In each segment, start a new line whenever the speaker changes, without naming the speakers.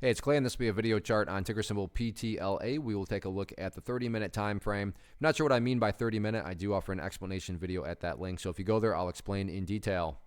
Hey, it's Clay, and this will be a video chart on ticker symbol PTLA. We will take a look at the 30-minute time frame. I'm not sure what I mean by 30-minute. I do offer an explanation video at that link, so if you go there, I'll explain in detail.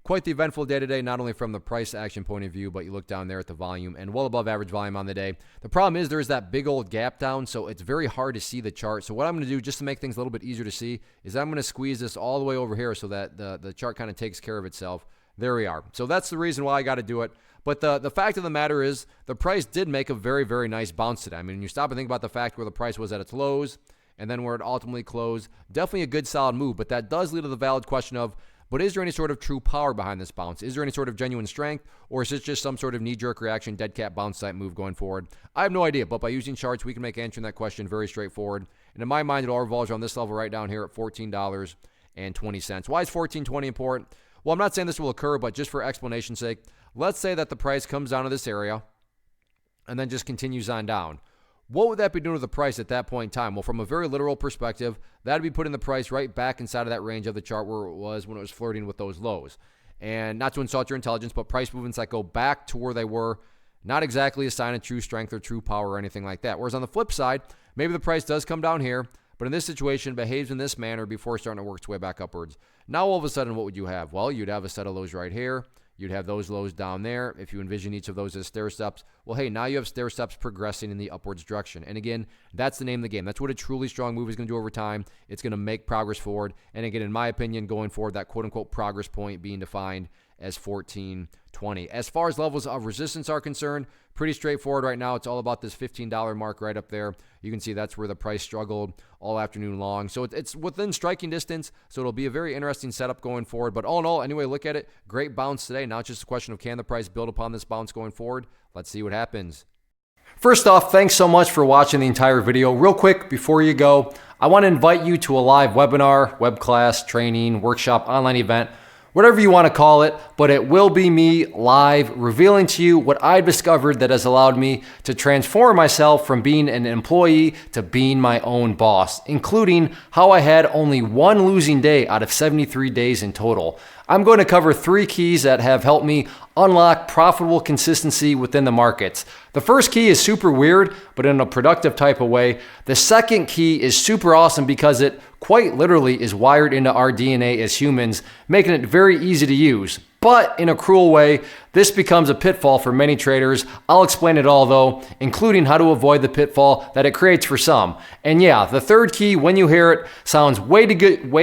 Quite the eventful day today, not only from the price action point of view, but you look down there at the volume and well above average volume on the day. The problem is there's that big old gap down, so it's very hard to see the chart. So what I'm going to do, just to make things a little bit easier to see, is I'm going to squeeze this all the way over here so that the chart kind of takes care of itself. There we are. So that's the reason why I got to do it. But the fact of the matter is the price did make a very, very nice bounce today. I mean, when you stop and think about the fact where the price was at its lows and then where it ultimately closed, definitely a good solid move. But that does lead to the valid question of, but is there any sort of true power behind this bounce? Is there any sort of genuine strength, or is this just some sort of knee-jerk reaction, dead cat bounce type move going forward? I have no idea, but by using charts, we can make answering that question very straightforward. And in my mind, it all revolves around this level right down here at $14.20. Why is $14.20 important? Well, I'm not saying this will occur, but just for explanation's sake, let's say that the price comes down to this area and then just continues on down. What would that be doing to the price at that point in time? Well, from a very literal perspective, that would be putting the price right back inside of that range of the chart where it was when it was flirting with those lows. And not to insult your intelligence, but price movements that go back to where they were, not exactly a sign of true strength or true power or anything like that. Whereas on the flip side, maybe the price does come down here, but in this situation, behaves in this manner before starting to work its way back upwards. Now, all of a sudden, what would you have? Well, you'd have a set of lows right here. You'd have those lows down there. If you envision each of those as stair steps, well, hey, now you have stair steps progressing in the upwards direction. And again, that's the name of the game. That's what a truly strong move is going to do over time. It's going to make progress forward. And again, in my opinion, going forward, that quote-unquote progress point being defined as 14.20. As far as levels of resistance are concerned, pretty straightforward right now. It's all about this $15 mark right up there. You can see that's where the price struggled all afternoon long. So it's within striking distance, so it'll be a very interesting setup going forward. But all in all, anyway, look at it. Great bounce today. Now it's just a question of can the price build upon this bounce going forward? Let's see what happens. First off, thanks so much for watching the entire video. Real quick, before you go, I want to invite you to a live webinar, web class, training, workshop, online event, whatever you want to call it, but it will be me live revealing to you what I've discovered that has allowed me to transform myself from being an employee to being my own boss, including how I had only one losing day out of 73 days in total. I'm going to cover 3 keys that have helped me unlock profitable consistency within the markets. The first key is super weird, but in a productive type of way. The second key is super awesome because it quite literally is wired into our DNA as humans, making it very easy to use. But in a cruel way, this becomes a pitfall for many traders. I'll explain it all though, including how to avoid the pitfall that it creates for some. And yeah, the third key, when you hear it, sounds way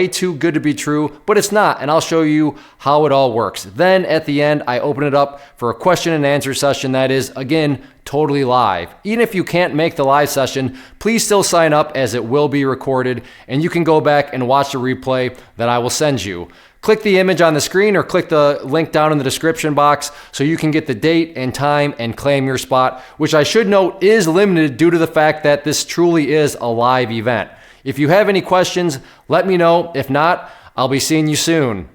too good to be true, but it's not, and I'll show you how it all works. Then at the end, I open it up for a question and answer session that is, again, totally live. Even if you can't make the live session, please still sign up as it will be recorded, and you can go back and watch the replay that I will send you. Click the image on the screen or click the link down in the description box so you can get the date and time and claim your spot, which I should note is limited due to the fact that this truly is a live event. If you have any questions, let me know. If not, I'll be seeing you soon.